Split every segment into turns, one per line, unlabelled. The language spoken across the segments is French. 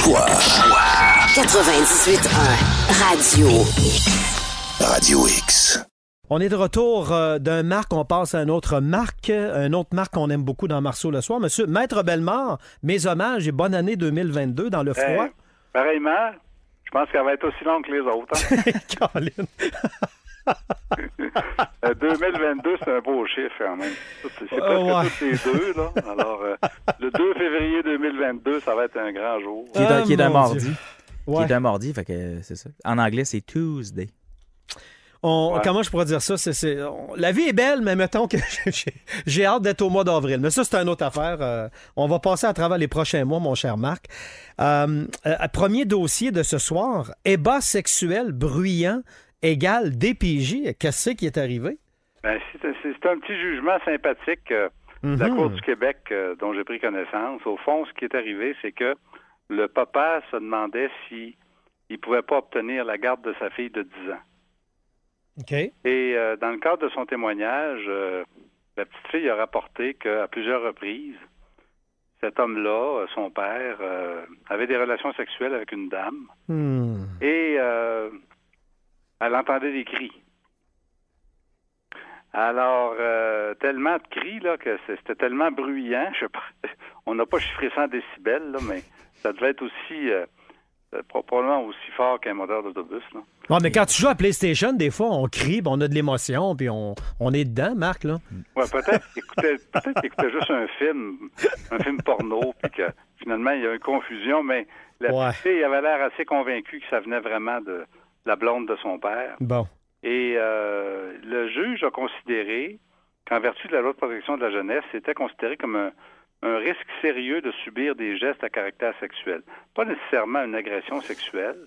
choix.
98.1
Radio X.
On est de retour d'un Marc, on passe à un autre Marc qu'on aime beaucoup dans Marceau le soir. Monsieur Maître Bellemare, mes hommages et bonne année 2022 dans le froid.
Pareillement, je pense qu'elle va être aussi longue que les autres. Hein?
Caroline.
2022, c'est un beau chiffre quand même. C'est presque tous les deux. Là. Alors, le 2 février 2022, ça va être un grand jour.
Qui est un mardi.
Ouais.
Qui est un mardi, fait que c'est ça. En anglais, c'est Tuesday.
Comment je pourrais dire ça? La vie est belle, mais mettons que j'ai hâte d'être au mois d'avril. Mais ça, c'est une autre affaire. On va passer à travers les prochains mois, mon cher Marc. Premier dossier de ce soir. Ébat sexuel bruyant égale DPJ. Qu'est-ce qui est arrivé?
Ben, c'est un petit jugement sympathique de la Cour du Québec dont j'ai pris connaissance. Au fond, ce qui est arrivé, c'est que le papa se demandait s'il ne pouvait pas obtenir la garde de sa fille de 10 ans.
OK.
Et dans le cadre de son témoignage, la petite fille a rapporté qu'à plusieurs reprises, cet homme-là, son père, avait des relations sexuelles avec une dame. Et elle entendait des cris. Alors, tellement de cris là, que c'était tellement bruyant. On n'a pas chiffré ça en décibels, là, mais ça devait être aussi... probablement aussi fort qu'un moteur d'autobus. Là.
Ouais, mais quand tu joues à PlayStation, des fois, on crie, on a de l'émotion, puis on est dedans, Marc, là.
Ouais, peut-être qu'il écoutait juste un film porno, puis que finalement, il y a une confusion, mais la petite fille avait l'air assez convaincue que ça venait vraiment de la blonde de son père.
Bon.
Et le juge a considéré qu'en vertu de la loi de protection de la jeunesse, c'était considéré comme un risque sérieux de subir des gestes à caractère sexuel. Pas nécessairement une agression sexuelle,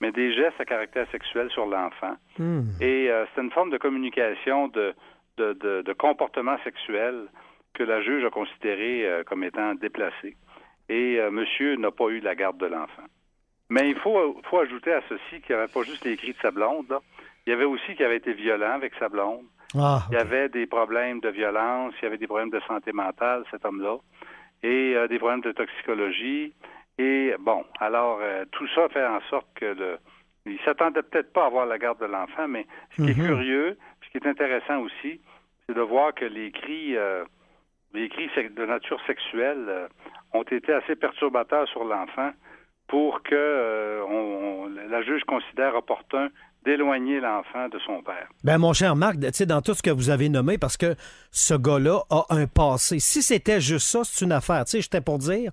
mais des gestes à caractère sexuel sur l'enfant. Et c'est une forme de communication de comportement sexuel que la juge a considéré comme étant déplacé. Et monsieur n'a pas eu la garde de l'enfant. Mais il faut ajouter à ceci qu'il n'y avait pas juste les cris de sa blonde, là. Il y avait aussi qu'il avait été violent avec sa blonde. Il y avait des problèmes de violence, il y avait des problèmes de santé mentale, cet homme-là, et des problèmes de toxicologie. Et bon, alors, tout ça fait en sorte que il s'attendait peut-être pas à avoir la garde de l'enfant, mais ce qui est curieux, ce qui est intéressant aussi, c'est de voir que les cris de nature sexuelle ont été assez perturbateurs sur l'enfant pour que la juge considère opportun d'éloigner l'enfant de son père.
Ben mon cher Marc, tu sais, dans tout ce que vous avez nommé, parce que ce gars-là a un passé. Si c'était juste ça, c'est une affaire. Tu sais, j'étais pour dire,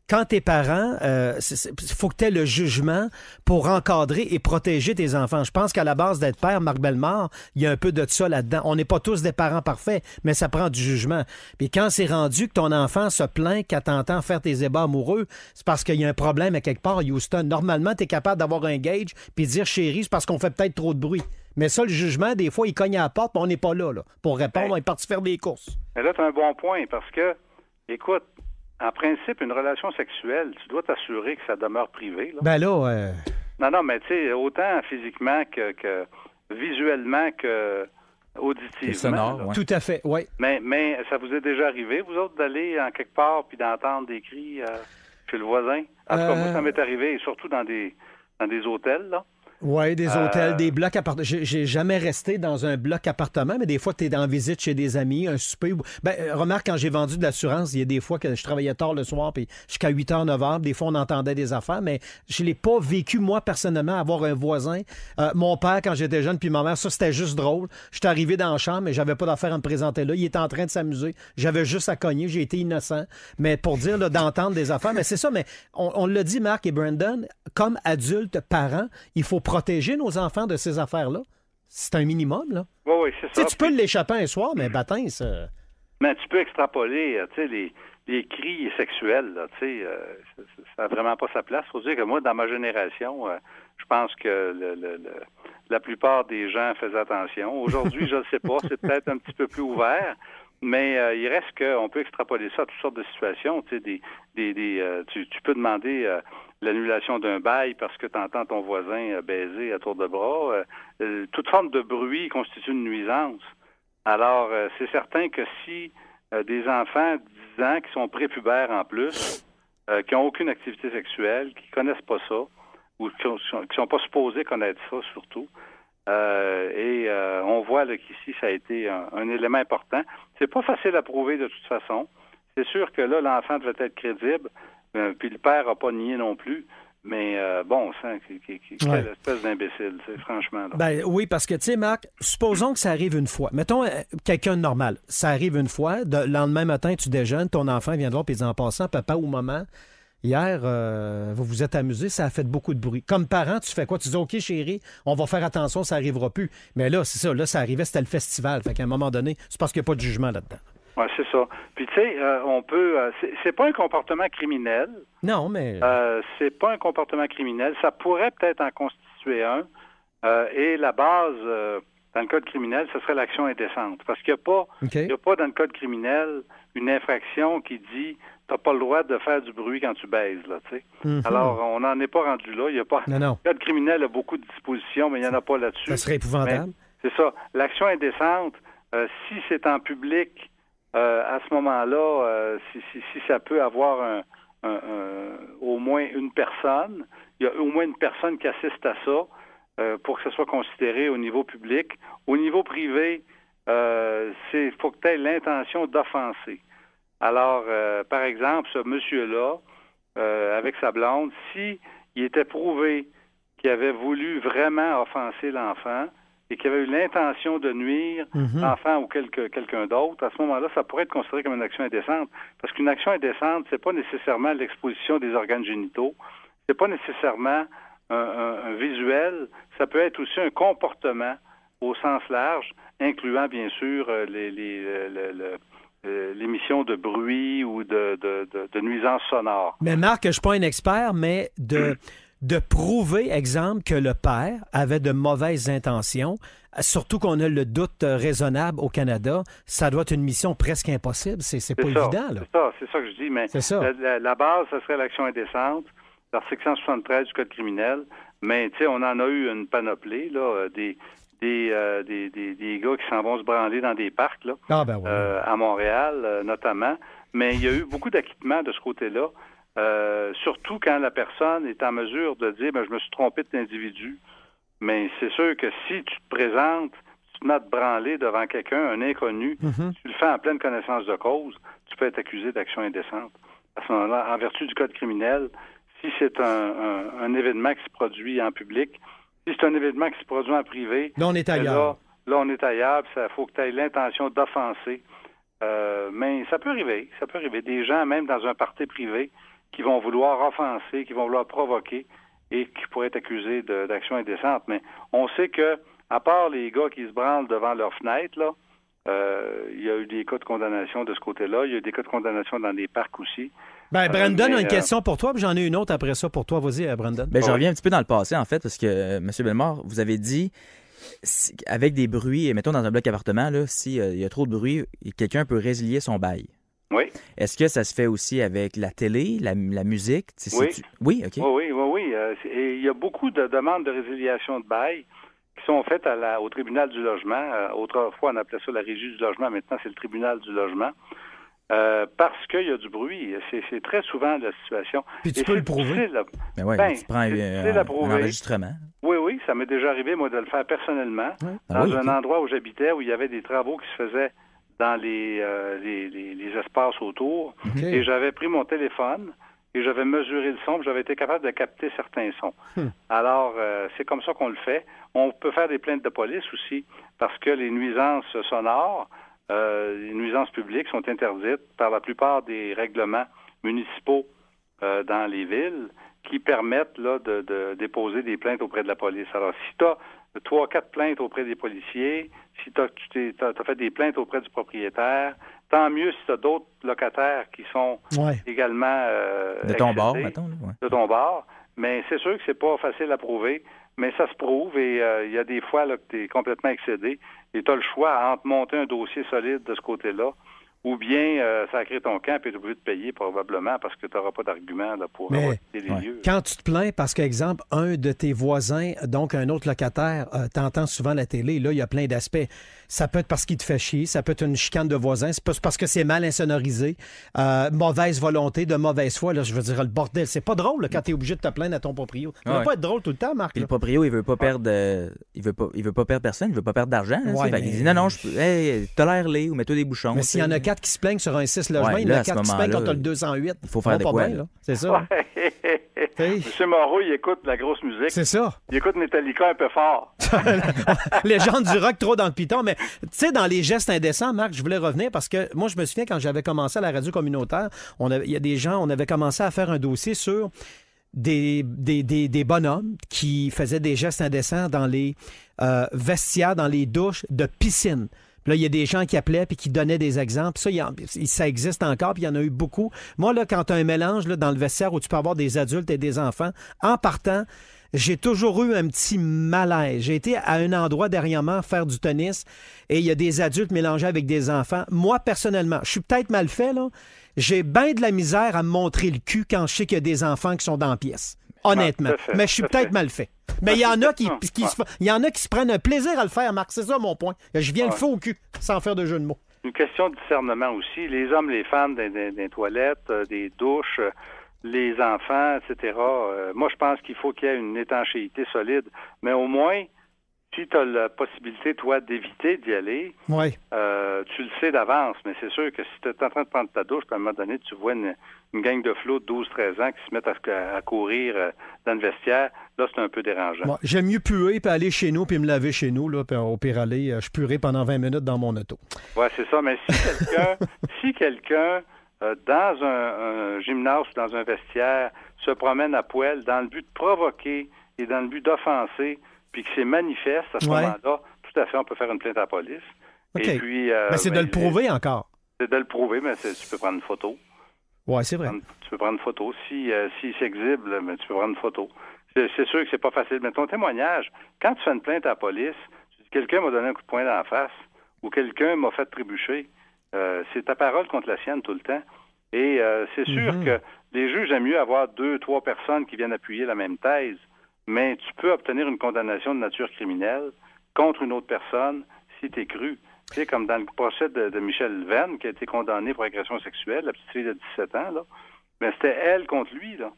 quand t'es parent, il faut que tu aies le jugement pour encadrer et protéger tes enfants. Je pense qu'à la base d'être père, Marc Bellemare, il y a un peu de ça là-dedans. On n'est pas tous des parents parfaits, mais ça prend du jugement. Puis quand c'est rendu que ton enfant se plaint qu'à t'entend faire tes ébats amoureux, c'est parce qu'il y a un problème à quelque part à Houston. Normalement, tu es capable d'avoir un gauge puis de dire chérie, c'est parce qu'on fait peut-être trop de bruit. Mais ça, le jugement, des fois, il cogne à la porte, mais on n'est pas là pour répondre. On est parti faire des courses.
Mais là, tu as un bon point parce que, écoute, en principe, une relation sexuelle, tu dois t'assurer que ça demeure privé. Là.
Ben là,
Non, mais tu sais, autant physiquement que visuellement que auditivement.
Sonore, ouais.
Tout à fait, oui.
Mais ça vous est déjà arrivé, vous autres, d'aller en quelque part puis d'entendre des cris chez le voisin? En tout cas, moi, ça m'est arrivé, et surtout dans des hôtels, là.
Oui, des hôtels, des blocs appartements. J'ai jamais resté dans un bloc appartement, mais des fois, tu es en visite chez des amis, un souper. Remarque, quand j'ai vendu de l'assurance, il y a des fois que je travaillais tard le soir, puis jusqu'à 8h, 9h, des fois, on entendait des affaires, mais je l'ai pas vécu, moi, personnellement, avoir un voisin. Mon père, quand j'étais jeune, puis ma mère, ça, c'était juste drôle. J'étais arrivé dans la chambre, mais j'avais pas d'affaire à me présenter là. Il était en train de s'amuser. J'avais juste à cogner. J'ai été innocent. Mais pour dire, là, d'entendre des affaires, mais c'est ça, mais on l'a dit, Marc et Brandon, comme adultes, parents, il faut protéger nos enfants de ces affaires-là. C'est un minimum, là.
Oui, c'est ça.
Tu peux l'échapper un soir, mais baptême, ça...
Mais tu peux extrapoler, tu sais, les cris sexuels, là, tu sais, ça n'a vraiment pas sa place. Il faut dire que moi, dans ma génération, je pense que la plupart des gens faisaient attention. Aujourd'hui, je ne sais pas, c'est peut-être un petit peu plus ouvert, mais il reste qu'on peut extrapoler ça à toutes sortes de situations. Tu sais, tu peux demander l'annulation d'un bail parce que tu entends ton voisin baiser à tour de bras. Toute forme de bruit constitue une nuisance. Alors, c'est certain que si des enfants de 10 ans qui sont prépubères en plus qui n'ont aucune activité sexuelle, qui connaissent pas ça, ou qui sont pas supposés connaître ça, surtout. On voit là, qu'ici, ça a été un élément important. C'est pas facile à prouver de toute façon. C'est sûr que là, l'enfant devait être crédible, puis le père n'a pas nié non plus. Mais bon sang, quelle espèce d'imbécile, franchement. Là.
Ben oui, parce que, tu sais, Marc, supposons que ça arrive une fois. Mettons quelqu'un de normal. Ça arrive une fois. Le lendemain matin, tu déjeunes, ton enfant vient de voir, puis il dit en passant, papa ou maman, hier, vous vous êtes amusé, ça a fait beaucoup de bruit. Comme parent, tu fais quoi? Tu dis, OK, chérie, on va faire attention, ça n'arrivera plus. Mais là, c'est ça. Là, ça arrivait, c'était le festival. Fait qu'à un moment donné, c'est parce qu'il n'y a pas de jugement là-dedans.
Oui, c'est ça. Puis, tu sais, on peut... c'est pas un comportement criminel.
Non, mais...
c'est pas un comportement criminel. Ça pourrait peut-être en constituer un. Et la base, dans le code criminel, ce serait l'action indécente. Parce qu'il n'y a pas dans le code criminel une infraction qui dit t'as pas le droit de faire du bruit quand tu baises, là, tu sais. Mm-hmm. Alors, on n'en est pas rendu là. Il y a pas...
Non.
Le code criminel a beaucoup de dispositions, mais il n'y en a pas là-dessus.
Ça serait épouvantable.
Mais, c'est ça. L'action indécente, si c'est en public... à ce moment-là, si ça peut avoir au moins une personne, il y a au moins une personne qui assiste à ça pour que ce soit considéré au niveau public. Au niveau privé, il faut que tu aies l'intention d'offenser. Alors, par exemple, ce monsieur-là, avec sa blonde, s'il était prouvé qu'il avait voulu vraiment offenser l'enfant, et qui avait eu l'intention de nuire l'enfant ou quelqu'un d'autre, à ce moment-là, ça pourrait être considéré comme une action indécente. Parce qu'une action indécente, c'est pas nécessairement l'exposition des organes génitaux, c'est pas nécessairement un visuel, ça peut être aussi un comportement au sens large, incluant bien sûr l'émission de bruit ou de nuisances sonores.
Mais Marc, je suis pas un expert, mais de prouver, exemple, que le père avait de mauvaises intentions, surtout qu'on a le doute raisonnable au Canada, ça doit être une mission presque impossible. C'est pas évident, là.
C'est ça que je dis, mais
c'est ça.
La base, ça serait l'action indécente, l'article 173 du Code criminel, mais tu sais, on en a eu une panoplie, là, des gars qui s'en vont se branler dans des parcs, là, à Montréal, notamment, mais il y a eu beaucoup d'acquittements de ce côté-là. Surtout quand la personne est en mesure de dire je me suis trompé de l'individu. Mais c'est sûr que si tu te présentes, tu te mets à te branler devant quelqu'un, un inconnu, tu le fais en pleine connaissance de cause, tu peux être accusé d'action indécente. À ce moment-là, en vertu du code criminel, si c'est un événement qui se produit en public, si c'est un événement qui se produit en privé,
là on est ailleurs.
Là on est ailleurs, il faut que tu aies l'intention d'offenser. Mais ça peut arriver. Des gens, même dans un party privé, qui vont vouloir offenser, qui vont vouloir provoquer et qui pourraient être accusés d'action indécente. Mais on sait que, à part les gars qui se branlent devant leur fenêtre, là, il y a eu des cas de condamnation de ce côté-là. Il y a eu des cas de condamnation dans des parcs aussi.
Brandon a une question pour toi, puis j'en ai une autre après ça pour toi. Vas-y, Brandon.
Je reviens un petit peu dans le passé, en fait, parce que, M. Bellemare, vous avez dit, avec des bruits, mettons dans un bloc appartement, là, s'il y a trop de bruit, quelqu'un peut résilier son bail.
Oui.
Est-ce que ça se fait aussi avec la télé, la musique?
Oui.
Oui, OK.
Oui. Et il y a beaucoup de demandes de résiliation de bail qui sont faites au tribunal du logement. Autrefois, on appelait ça la régie du logement. Maintenant, c'est le tribunal du logement. Parce qu'il y a du bruit. C'est très souvent la situation.
Puis tu peux le prouver.
Tu prends un enregistrement.
Oui, ça m'est déjà arrivé, moi, de le faire personnellement. Dans un endroit où j'habitais, où il y avait des travaux qui se faisaient dans les espaces autour. Et j'avais pris mon téléphone et j'avais mesuré le son, puis j'avais été capable de capter certains sons. Alors, c'est comme ça qu'on le fait. On peut faire des plaintes de police aussi, parce que les nuisances sonores, les nuisances publiques sont interdites par la plupart des règlements municipaux dans les villes qui permettent là, de déposer des plaintes auprès de la police. Alors, si tu as 3-4 plaintes auprès des policiers, si tu as fait des plaintes auprès du propriétaire, tant mieux si tu as d'autres locataires qui sont également
de ton bord, mettons.
De ton bord. Mais c'est sûr que c'est pas facile à prouver, mais ça se prouve et il y a des fois là, que tu es complètement excédé et tu as le choix entre monter un dossier solide de ce côté-là ou bien sacrer ton camp et être obligé de payer probablement parce que tu n'auras pas d'argument là, pour quitter les lieux.
Quand tu te plains parce qu'exemple, un de tes voisins, donc un autre locataire, t'entend souvent la télé, là, il y a plein d'aspects. Ça peut être parce qu'il te fait chier, ça peut être une chicane de voisins, c'est parce que c'est mal insonorisé, mauvaise volonté, de mauvaise foi, là, je veux dire, le bordel. C'est pas drôle là, quand t'es obligé de te plaindre à ton proprio. Ça va pas être drôle tout le temps, Marc.
Puis le proprio, il veut pas perdre il veut pas perdre personne, il veut pas perdre d'argent.
Ouais,
Il dit non, tolère-les ou mets-toi des bouchons.
Mais s'il y en a 4 qui se plaignent sur un 6 logements, il y en a 4 qui se plaignent quand t'as le 208.
Il faut faire de quoi, là.
C'est ça.
M. Moreau, il écoute la grosse musique.
C'est ça.
Il écoute Metallica un peu fort.
Les gens du rock trop dans le piton. Mais tu sais, dans les gestes indécents, Marc, je voulais revenir parce que moi, je me souviens quand j'avais commencé à la radio communautaire, il y a des gens, on avait commencé à faire un dossier sur des bonhommes qui faisaient des gestes indécents dans les vestiaires, dans les douches de piscine. Puis là, il y a des gens qui appelaient puis qui donnaient des exemples. Ça, ça existe encore, puis il y en a eu beaucoup. Moi, là, quand tu as un mélange là, dans le vestiaire où tu peux avoir des adultes et des enfants, en partant, j'ai toujours eu un petit malaise. J'ai été à un endroit dernièrement faire du tennis et il y a des adultes mélangés avec des enfants. Moi, personnellement, je suis peut-être mal fait, là. J'ai bien de la misère à me montrer le cul quand je sais qu'il y a des enfants qui sont dans la pièce. Honnêtement. Mais je suis peut-être mal fait. Mais il y en a il y en a qui se prennent un plaisir à le faire, Marc. C'est ça mon point. Je viens le faux au cul, sans faire de jeu de mots.
Une question de discernement aussi. Les hommes, les femmes, des toilettes, des douches, les enfants, etc. Moi, je pense qu'il faut qu'il y ait une étanchéité solide. Mais au moins, si tu as la possibilité, toi, d'éviter d'y aller, tu le sais d'avance. Mais c'est sûr que si tu es en train de prendre ta douche, puis à un moment donné, tu vois une gang de flots de 12-13 ans qui se mettent à courir dans le vestiaire, là, c'est un peu dérangeant.
Bon, j'aime mieux puer puis aller chez nous puis me laver chez nous, là, puis au pire aller, je puerai pendant 20 minutes dans mon auto.
Oui, c'est ça. Mais si quelqu'un dans un gymnase ou dans un vestiaire se promène à poil dans le but de provoquer et dans le but d'offenser, puis que c'est manifeste, à ce moment-là, tout à fait, on peut faire une plainte à la police.
Okay.
Et puis,
mais c'est de le prouver encore.
C'est de le prouver, mais tu peux prendre une photo.
Oui, c'est vrai.
Tu peux prendre une photo. Si c'est exhibe, mais tu peux prendre une photo. C'est sûr que c'est pas facile. Mais ton témoignage, quand tu fais une plainte à la police, tu dis quelqu'un m'a donné un coup de poing dans la face ou quelqu'un m'a fait trébucher, c'est ta parole contre la sienne tout le temps. Et c'est sûr que les juges aiment mieux avoir 2-3 personnes qui viennent appuyer la même thèse, mais tu peux obtenir une condamnation de nature criminelle contre une autre personne si tu es cru. Tu sais, comme dans le procès de Michel Venn, qui a été condamné pour agression sexuelle, la petite fille de 17 ans, là. Mais c'était elle contre lui, là.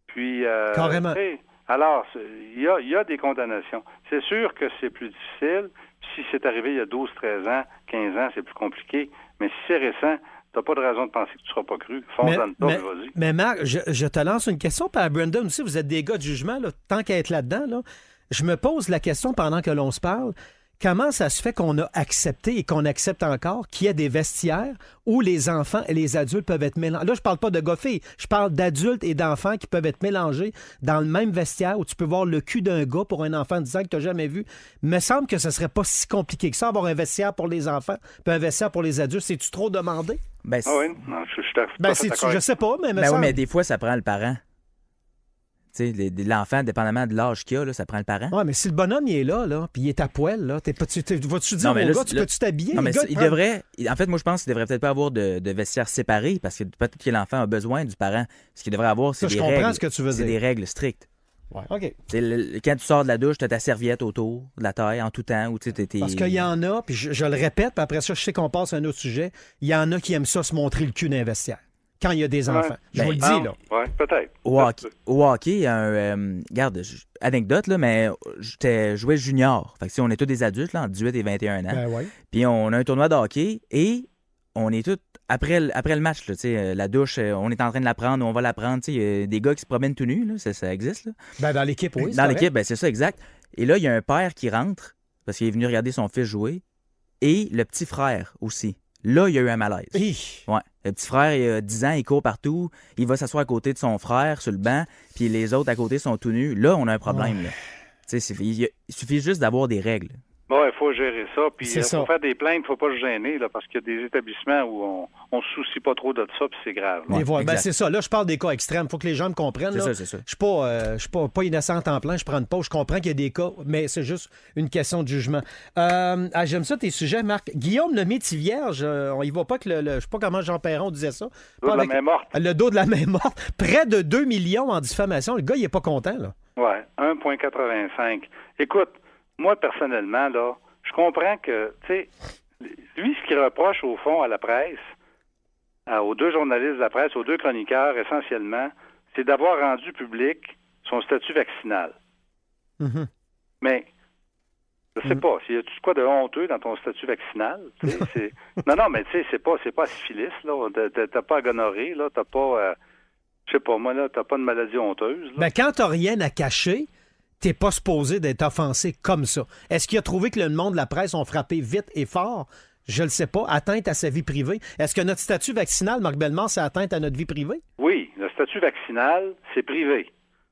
Puis,
carrément.
Alors, il y a des condamnations. C'est sûr que c'est plus difficile. Si c'est arrivé il y a 12, 13 ans, 15 ans, c'est plus compliqué. Mais si c'est récent, t'as pas de raison de penser que tu seras pas cru. Fonce dans le tas, vas-y.
Mais Marc, je te lance une question, par Brandon aussi, vous êtes des gars de jugement, là, tant qu'à être là-dedans, là. Je me pose la question pendant que l'on se parle. Comment ça se fait qu'on a accepté et qu'on accepte encore qu'il y ait des vestiaires où les enfants et les adultes peuvent être mélangés? Là, je parle pas de gars-filles, je parle d'adultes et d'enfants qui peuvent être mélangés dans le même vestiaire où tu peux voir le cul d'un gars pour un enfant de 10 ans que tu n'as jamais vu. Il me semble que ce serait pas si compliqué que ça, avoir un vestiaire pour les enfants puis un vestiaire pour les adultes. C'est-tu trop demandé?
Oui, non, je suis d'accord.
Je sais pas, mais
mais des fois, ça prend le parent. Tu sais, l'enfant, dépendamment de l'âge qu'il a, là, ça prend le parent.
Oui, mais si le bonhomme, il est là, puis il est à poil, là, vas-tu dire au gars, tu peux-tu t'habiller?
Non, mais il devrait... En fait, moi, je pense qu'il devrait peut-être pas avoir de vestiaire séparé, parce que peut-être que l'enfant a besoin du parent. Ce qu'il devrait avoir, c'est des règles. Je comprends ce que tu veux dire. C'est des règles strictes.
Ouais, OK.
Quand tu sors de la douche, tu as ta serviette autour de la taille en tout temps.
Parce qu'il y en a, puis je le répète, puis après ça, je sais qu'on passe à un autre sujet, il y en a qui aiment ça se montrer le cul d'un vestiaire. Quand il y a des enfants. Je vous le dis, là.
Oui, peut-être.
Au hockey, il y a un... regarde, anecdote, là, mais j'étais joué junior. Fait que, on est tous des adultes, là, entre 18 et 21 ans.
Ben ouais.
Puis on a un tournoi de hockey et on est tous... Après le match, là, la douche, on est en train de la prendre, on va la prendre. Il y a des gars qui se promènent tout nus, là, ça existe. Là.
Ben, dans l'équipe, oui.
Dans l'équipe, c'est ça, exact. Et là, il y a un père qui rentre parce qu'il est venu regarder son fils jouer et le petit frère aussi. Là, il y a eu un malaise. Ouais. Le petit frère, il a 10 ans, il court partout. Il va s'asseoir à côté de son frère sur le banc, puis les autres à côté sont tout nus. Là, on a un problème. Là. Il suffit juste d'avoir des règles.
Bon, il faut gérer ça. Puis il
ça.
faut faire des plaintes, il ne faut pas se gêner, là, parce qu'il y a des établissements où on ne se soucie pas trop de ça, puis c'est grave.
Et voilà. Ben, c'est ça. Là, je parle des cas extrêmes. Il faut que les gens me comprennent.
C'est
là.
ça, c'est ça.
Je suis pas innocente en plein. Je prends une pause. Je comprends qu'il y a des cas, mais c'est juste une question de jugement. J'aime ça, tes sujets, Marc. Guillaume le Métis-Vierge, on y va pas que je sais pas comment Jean Perron disait ça.
Le dos de la main morte.
Le dos de la main morte. Près de 2 millions en diffamation. Le gars, il est pas content, là.
Oui, 1,85. Écoute, moi, personnellement, là, je comprends que, tu sais, lui, ce qu'il reproche, au fond, à la presse, aux deux journalistes de la presse, aux deux chroniqueurs, essentiellement, c'est d'avoir rendu public son statut vaccinal.
Mm-hmm.
Mais, je sais pas, y a-tu quoi de honteux dans ton statut vaccinal? Non, mais tu sais, c'est pas syphilis, là. T'as pas à gonorrhée, là. T'as pas, je sais pas, moi, là, t'as pas de maladie honteuse, là.
Ben, quand t'as rien à cacher, t'es pas supposé d'être offensé comme ça. Est-ce qu'il a trouvé que le monde de la presse ont frappé vite et fort? Je le sais pas. Atteinte à sa vie privée. Est-ce que notre statut vaccinal, Marc Bellemare, c'est atteinte à notre vie privée?
Oui, le statut vaccinal, c'est privé.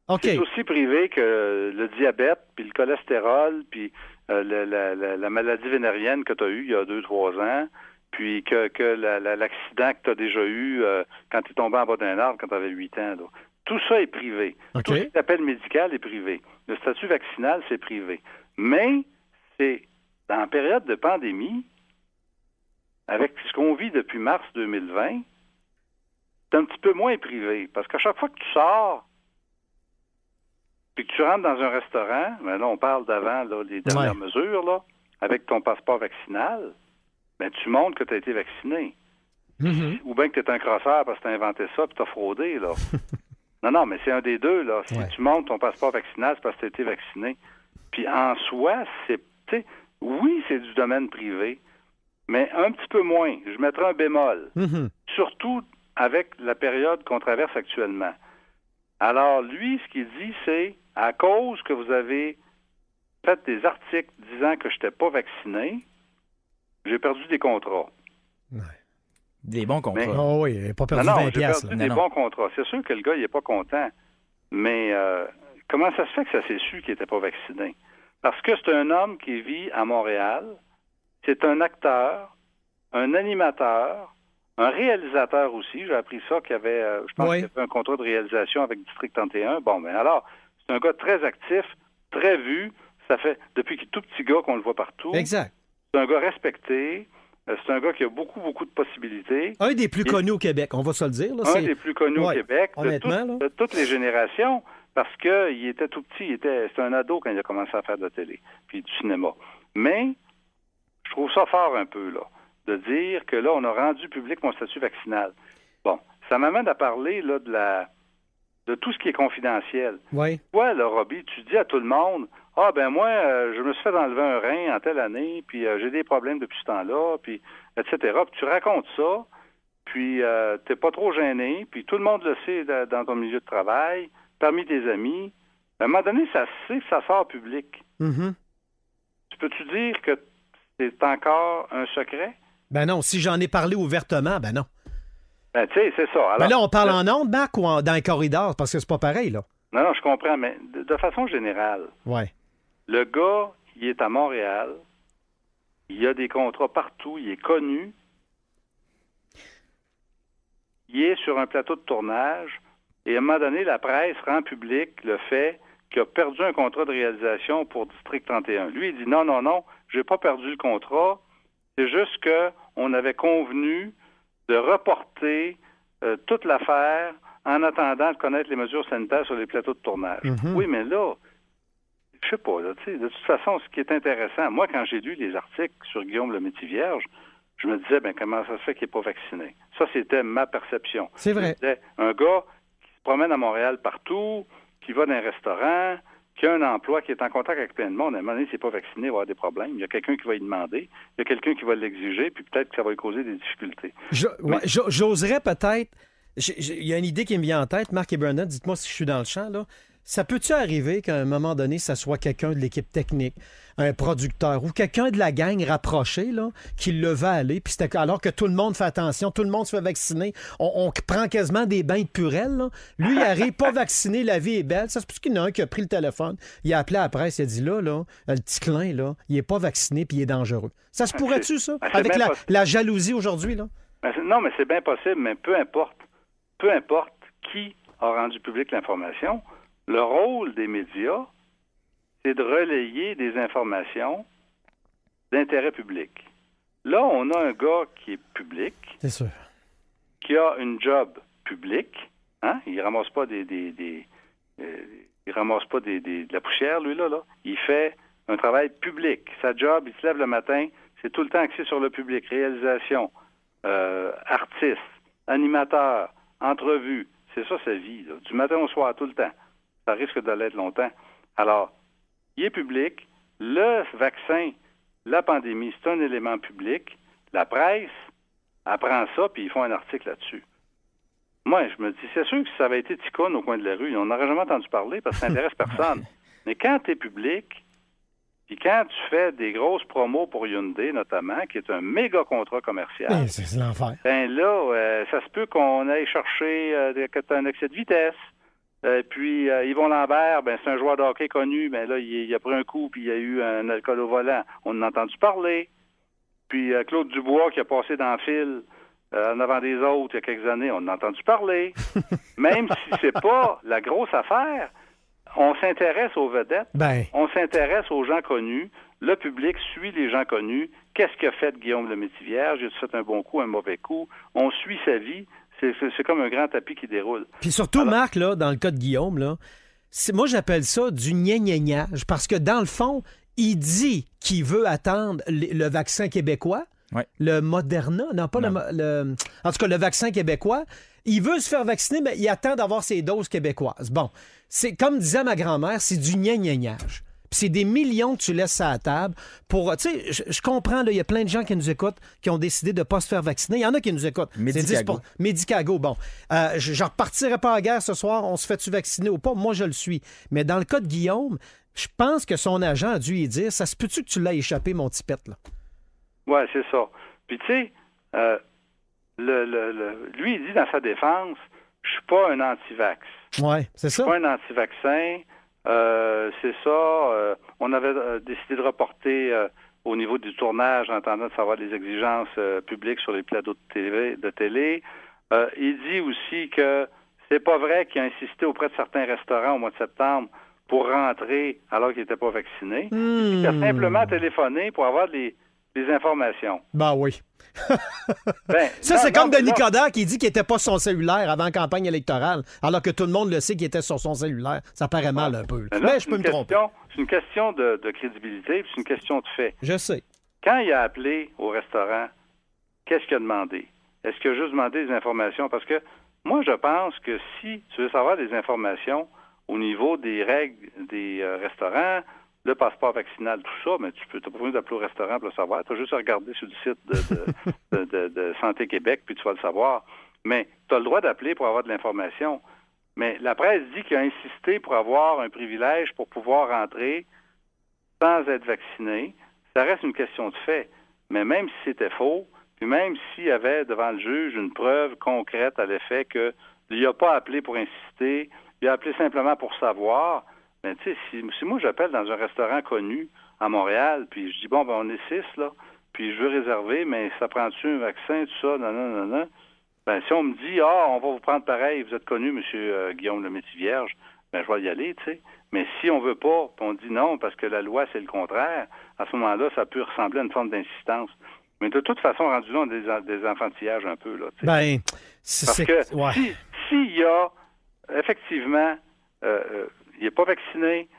OK.
C'est aussi privé que le diabète, puis le cholestérol, puis la maladie vénérienne que tu as eue il y a 2-3 ans, puis que l'accident que tu as déjà eu quand tu es tombé en bas d'un arbre quand tu avais 8 ans. Là. Tout ça est privé.
OK.
Tout ce qui s'appelle médical est privé. Le statut vaccinal, c'est privé. Mais c'est dans la période de pandémie, avec ce qu'on vit depuis mars 2020, c'est un petit peu moins privé. Parce qu'à chaque fois que tu sors, puis que tu rentres dans un restaurant, ben là, on parle d'avant, là, les dernières mesures, là, avec ton passeport vaccinal, ben tu montres que tu as été vacciné.
Mm-hmm.
Ou bien que tu es un crosseur parce que tu as inventé ça puis tu as fraudé, là. Non, mais c'est un des deux, là. Si tu montres ton passeport vaccinal, c'est parce que tu as été vacciné. Puis en soi, oui, c'est du domaine privé, mais un petit peu moins. Je mettrais un bémol.
Mm-hmm.
Surtout avec la période qu'on traverse actuellement. Alors, lui, ce qu'il dit, c'est à cause que vous avez fait des articles disant que je n'étais pas vacciné, j'ai perdu des contrats.
Ouais.
Des bons contrats.
Oh oui, il n'a pas perdu
non,
20
j'ai
piastres.
perdu des bons contrats. C'est sûr que le gars, il n'est pas content. Mais comment ça se fait que ça s'est su qu'il n'était pas vacciné? Parce que c'est un homme qui vit à Montréal. C'est un acteur, un animateur, un réalisateur aussi. J'ai appris ça qu'il y avait, je pense qu'il y avait un contrat de réalisation avec District 31. Bon, ben alors, c'est un gars très actif, très vu. Ça fait depuis qu'il est tout petit gars qu'on le voit partout.
Exact.
C'est un gars respecté. C'est un gars qui a beaucoup, beaucoup de possibilités.
Un des plus connus au Québec, on va se le dire. Là,
un des plus connus au Québec, de toutes les générations, parce qu'il était tout petit. C'était un ado quand il a commencé à faire de la télé, puis du cinéma. Mais je trouve ça fort un peu, là, de dire que là, on a rendu public mon statut vaccinal. Bon, ça m'amène à parler là, de tout ce qui est confidentiel.
Oui.
Toi, là, Robbie, tu dis à tout le monde, « Ah, ben moi, je me suis fait enlever un rein en telle année, puis j'ai des problèmes depuis ce temps-là, puis etc. » Puis tu racontes ça, puis t'es pas trop gêné, puis tout le monde le sait dans ton milieu de travail, parmi tes amis. À un moment donné, ça sort public.
Mm-hmm.
Tu peux-tu dire que c'est encore un secret?
Ben non, si j'en ai parlé ouvertement, ben non.
Ben, tu sais, c'est ça. Alors,
ben là, on parle en ondes, Marc, ou dans les corridors, parce que c'est pas pareil, là.
Non, je comprends, mais de façon générale, le gars, il est à Montréal, il a des contrats partout, il est connu, il est sur un plateau de tournage, et à un moment donné, la presse rend public le fait qu'il a perdu un contrat de réalisation pour District 31. Lui, il dit non, j'ai pas perdu le contrat, c'est juste qu'on avait convenu de reporter toute l'affaire en attendant de connaître les mesures sanitaires sur les plateaux de tournage. Mm-hmm. Oui, mais là, je sais pas, là, de toute façon, ce qui est intéressant, moi, quand j'ai lu les articles sur Guillaume le Métis-Vierge, je me disais, ben comment ça se fait qu'il n'est pas vacciné? Ça, c'était ma perception.
C'est vrai.
C'était un gars qui se promène à Montréal partout, qui va dans un restaurant, qui a un emploi, qui est en contact avec plein de monde. À un moment donné, s'il n'est pas vacciné, il va avoir des problèmes. Il y a quelqu'un qui va y demander, il y a quelqu'un qui va l'exiger, puis peut-être que ça va lui causer des difficultés.
J'oserais peut-être... Il y a une idée qui me vient en tête. Marc et Bernard, dites-moi si je suis dans le champ, là. Ça peut-tu arriver qu'à un moment donné, ça soit quelqu'un de l'équipe technique, un producteur ou quelqu'un de la gang rapproché là, qui le va aller, puis alors que tout le monde fait attention, tout le monde se fait vacciner, on prend quasiment des bains de purelle. Là. Lui, il arrive pas vacciné, la vie est belle. Ça se peut qu'il y en a un qui a pris le téléphone, il a appelé à la presse, il a dit là, le petit clin, là, il est pas vacciné puis il est dangereux. Ça se pourrait-tu, ça, avec la jalousie aujourd'hui? Là?
Non, mais c'est bien possible, mais peu importe qui a rendu public l'information, le rôle des médias, c'est de relayer des informations d'intérêt public. Là, on a un gars qui est public,
c'est sûr,
qui a une job publique, hein? Il ramasse pas de la poussière, lui, là. Il fait un travail public. Sa job, il se lève le matin, c'est tout le temps axé sur le public. Réalisation, artiste, animateur, entrevue. C'est ça sa vie, là. Du matin au soir, tout le temps. Ça risque de l'être longtemps. Alors, il est public. Le vaccin, la pandémie, c'est un élément public. La presse apprend ça, puis ils font un article là-dessus. Moi, je me dis, c'est sûr que si ça avait été Ticoune au coin de la rue, on n'aurait jamais entendu parler parce que ça n'intéresse personne. Mais quand tu es public, puis quand tu fais des grosses promos pour Hyundai, notamment, qui est un méga contrat commercial,
c'est l'enfer.
Ben là, ça se peut qu'on aille chercher un excès de vitesse. Puis Yvon Lambert, ben c'est un joueur de hockey connu, ben là, il a pris un coup, puis il y a eu un alcool au volant. On en a entendu parler. Puis Claude Dubois, qui a passé dans le fil en avant des autres il y a quelques années, on en a entendu parler. Même si c'est pas la grosse affaire, on s'intéresse aux vedettes, on s'intéresse aux gens connus, le public suit les gens connus. Qu'est-ce qu'a fait Guillaume le Métivierge? Il a fait un bon coup, un mauvais coup? On suit sa vie. C'est comme un grand tapis qui déroule.
Puis surtout, Marc, là, dans le cas de Guillaume, là, moi, j'appelle ça du gna-gna-gnage, parce que dans le fond, il dit qu'il veut attendre le vaccin québécois, le Moderna, en tout cas, le vaccin québécois. Il veut se faire vacciner, mais il attend d'avoir ses doses québécoises. Bon, c'est comme disait ma grand-mère, c'est du gna-gna-gnage. C'est des millions que tu laisses à la table pour... Tu sais, je comprends, il y a plein de gens qui nous écoutent qui ont décidé de ne pas se faire vacciner. Il y en a qui nous écoutent. Medicago. Bon, je ne repartirai pas à la guerre ce soir. On se fait-tu vacciner ou pas? Moi, je le suis. Mais dans le cas de Guillaume, je pense que son agent a dû y dire, ça se peut-tu que tu l'as échappé, mon petit pet, là?
Oui, c'est ça. Puis, tu sais, lui, il dit dans sa défense, je suis pas un anti-vax.
Oui, c'est ça.
Je suis pas un anti-vaccin. C'est ça. On avait décidé de reporter au niveau du tournage en attendant de savoir les exigences publiques sur les plateaux de télé. Il dit aussi que c'est pas vrai qu'il a insisté auprès de certains restaurants au mois de septembre pour rentrer alors qu'il n'était pas vacciné. Il a simplement téléphoné pour avoir des informations.
Ben oui. C'est comme Denis Coderre qui dit qu'il n'était pas sur son cellulaire avant la campagne électorale, alors que tout le monde le sait qu'il était sur son cellulaire. Ça paraît mal un peu. Mais je peux me tromper.
C'est une question de crédibilité, puis c'est une question de fait.
Je sais.
Quand il a appelé au restaurant, qu'est-ce qu'il a demandé? Est-ce qu'il a juste demandé des informations? Parce que moi, je pense que si tu veux savoir des informations au niveau des règles des restaurants, le passeport vaccinal, tout ça, mais tu n'as pas besoin d'appeler au restaurant pour le savoir. Tu as juste à regarder sur le site de Santé Québec, puis tu vas le savoir. Mais tu as le droit d'appeler pour avoir de l'information. Mais la presse dit qu'il a insisté pour avoir un privilège pour pouvoir rentrer sans être vacciné. Ça reste une question de fait. Mais même si c'était faux, puis même s'il y avait devant le juge une preuve concrète à l'effet qu'il n'a pas appelé pour insister, il a appelé simplement pour savoir... Mais tu sais, si moi j'appelle dans un restaurant connu à Montréal, puis je dis, bon, ben on est 6, là, puis je veux réserver, mais ça prend-tu un vaccin, tout ça, non. Ben si on me dit, on va vous prendre pareil, vous êtes connu, M. Guillaume le Métivierge, ben je vais y aller, tu sais. Mais si on veut pas, puis on dit non, parce que la loi, c'est le contraire, à ce moment-là, ça peut ressembler à une forme d'insistance. Mais de toute façon, rendu là, on a des enfantillages un peu, là, tu sais.
Ben,
parce que s'il y a, effectivement... il n'est pas vacciné,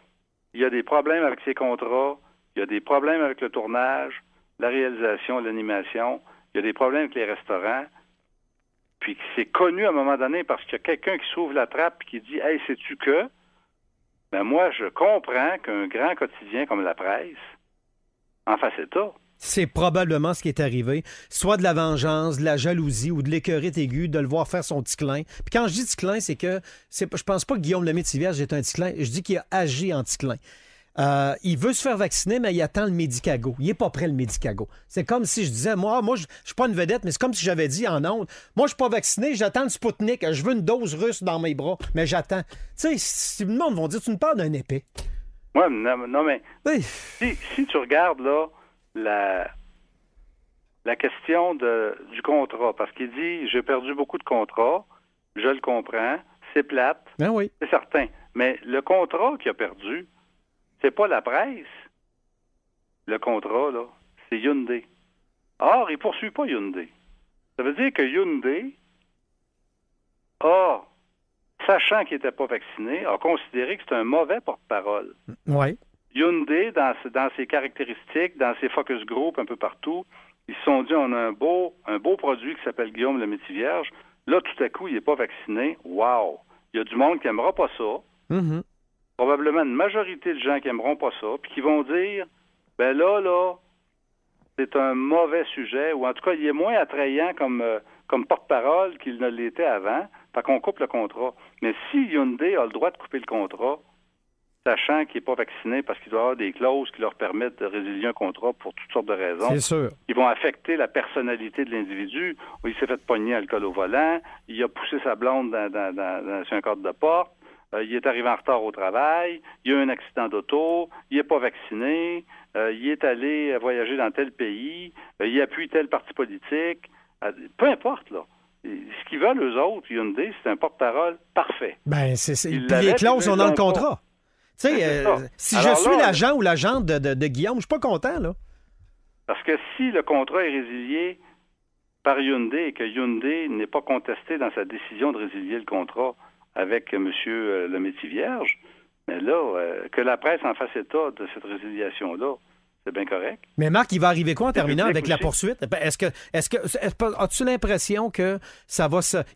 il y a des problèmes avec ses contrats, il y a des problèmes avec le tournage, la réalisation, l'animation, il y a des problèmes avec les restaurants, puis c'est connu à un moment donné parce qu'il y a quelqu'un qui s'ouvre la trappe et qui dit « Hey, sais-tu que? » Ben moi, je comprends qu'un grand quotidien comme la presse en fasse état.
C'est probablement ce qui est arrivé. Soit de la vengeance, de la jalousie ou de l'écœurite aiguë de le voir faire son petit clin. Puis quand je dis petit clin, c'est que je pense pas que Guillaume Lemaitre-Vierge est un petit clin. Je dis qu'il a agi en petit clin. Il veut se faire vacciner, mais il attend le Medicago. Il n'est pas prêt, le Medicago. C'est comme si je disais, moi je suis pas une vedette, mais c'est comme si j'avais dit en ondes, moi, je suis pas vacciné, j'attends le Spoutnik. Je veux une dose russe dans mes bras, mais j'attends. Tu sais, le monde va dire, tu me parles d'un épée.
Oui, non, mais oui. Si tu regardes, là, la question du contrat, parce qu'il dit, j'ai perdu beaucoup de contrats, je le comprends, c'est plate,
ben oui.
C'est certain, mais le contrat qu'il a perdu, c'est pas la presse. Le contrat, là, c'est Hyundai. Or, il ne poursuit pas Hyundai. Ça veut dire que Hyundai sachant qu'il n'était pas vacciné, a considéré que c'était un mauvais porte-parole.
Oui.
Hyundai, dans ses caractéristiques, dans ses focus group un peu partout, ils se sont dit, on a un beau produit qui s'appelle Guillaume Lemaitre-Vierge. Là, tout à coup, il n'est pas vacciné. Wow! Il y a du monde qui n'aimera pas ça.
Mm-hmm.
Probablement une majorité de gens qui n'aimeront pas ça, puis qui vont dire, ben là, c'est un mauvais sujet, ou en tout cas, il est moins attrayant comme porte-parole qu'il ne l'était avant, fait qu'on coupe le contrat. Mais si Hyundai a le droit de couper le contrat, sachant qu'il n'est pas vacciné parce qu'il doit avoir des clauses qui leur permettent de résilier un contrat pour toutes sortes de raisons.
C'est sûr.
Ils vont affecter la personnalité de l'individu. Il s'est fait pogner alcool au volant, il a poussé sa blonde sur un cadre de porte, il est arrivé en retard au travail, il y a eu un accident d'auto, il n'est pas vacciné, il est allé voyager dans tel pays, il appuie tel parti politique. Peu importe, là. Ce qu'ils veulent, eux autres, Hyundai, c'est un porte-parole parfait.
Ben, puis les clauses sont dans le contrat. Tu sais, si je suis l'agent ou l'agente de Guillaume, je suis pas content, là.
Parce que si le contrat est résilié par Hyundai et que Hyundai n'est pas contesté dans sa décision de résilier le contrat avec M. Lemaitre-Vierge, mais là, que la presse en fasse état de cette résiliation-là, c'est bien correct.
Mais Marc, il va arriver quoi en terminant avec la poursuite? As-tu l'impression que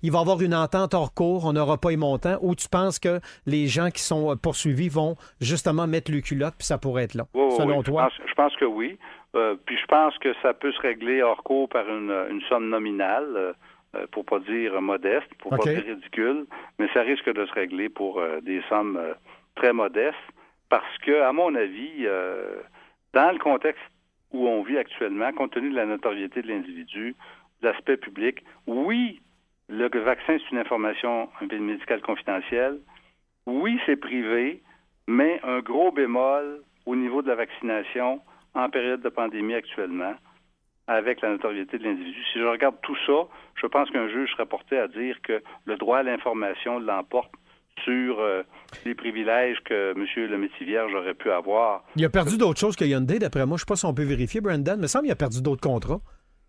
il va y avoir une entente hors cours, on n'aura pas les montants, ou tu penses que les gens qui sont poursuivis vont justement mettre le culotte puis ça pourrait être long, selon toi?
Je pense que oui. Puis je pense que ça peut se régler hors cours par une somme nominale, pour pas dire modeste, pour pas dire ridicule, mais ça risque de se régler pour des sommes très modestes, parce que, à mon avis, dans le contexte où on vit actuellement, compte tenu de la notoriété de l'individu, de l'aspect public, oui, le vaccin, c'est une information médicale confidentielle. Oui, c'est privé, mais un gros bémol au niveau de la vaccination en période de pandémie actuellement, avec la notoriété de l'individu. Si je regarde tout ça, je pense qu'un juge serait porté à dire que le droit à l'information l'emporte sur les privilèges que M. Lemaitre-Vierge aurait pu avoir.
Il a perdu d'autres choses que Hyundai, d'après moi. Je ne sais pas si on peut vérifier, Brandon. Il me semble qu'il a perdu d'autres contrats.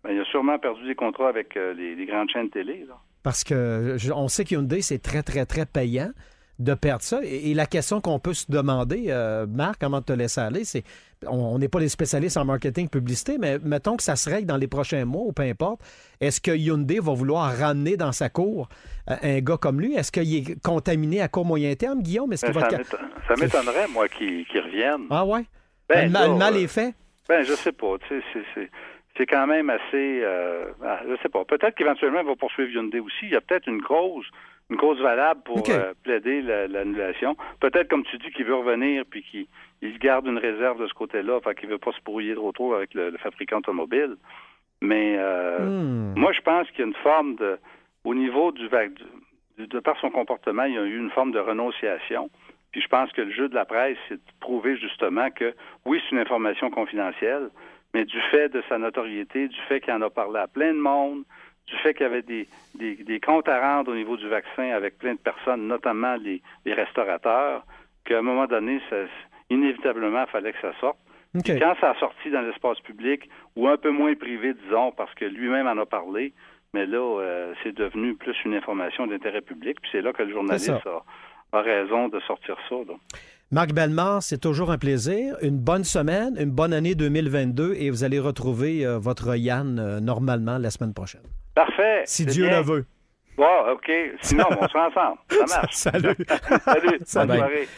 Ben, il a sûrement perdu des contrats avec les grandes chaînes télé. Là.
Parce qu'on sait que Hyundai, c'est très, très, très payant de perdre ça. Et la question qu'on peut se demander, Marc, avant de te laisser aller, c'est, on n'est pas des spécialistes en marketing publicité, mais mettons que ça se règle dans les prochains mois ou peu importe, est-ce que Hyundai va vouloir ramener dans sa cour un gars comme lui? Est-ce qu'il est contaminé à court moyen terme, Guillaume?
Ça m'étonnerait, moi, qu'il revienne.
Ah ouais? Le mal est fait?
Ben, je sais pas. C'est quand même assez... je sais pas. Peut-être qu'éventuellement, il va poursuivre Hyundai aussi. Il y a peut-être une cause valable pour plaider l'annulation. Peut-être, comme tu dis, qu'il veut revenir puis qu'il garde une réserve de ce côté-là, fait qu'il ne veut pas se brouiller trop avec le fabricant automobile. Mais moi, je pense qu'il y a une forme de... Au niveau de par son comportement, il y a eu une forme de renonciation. Puis je pense que le jeu de la presse, c'est de prouver justement que, oui, c'est une information confidentielle, mais du fait de sa notoriété, du fait qu'il en a parlé à plein de monde, du fait qu'il y avait des comptes à rendre au niveau du vaccin avec plein de personnes, notamment les restaurateurs, qu'à un moment donné, inévitablement, il fallait que ça sorte. Okay. Et quand ça a sorti dans l'espace public, ou un peu moins privé, disons, parce que lui-même en a parlé, mais là, c'est devenu plus une information d'intérêt public, puis c'est là que le journaliste a raison de sortir ça. Donc.
Marc Bellemare, c'est toujours un plaisir. Une bonne semaine, une bonne année 2022, et vous allez retrouver votre Yann normalement la semaine prochaine.
Parfait.
Si Dieu le veut.
Bon, OK. Sinon, on sera ensemble. Ça marche.
Salut.
Salut. Bonne soirée.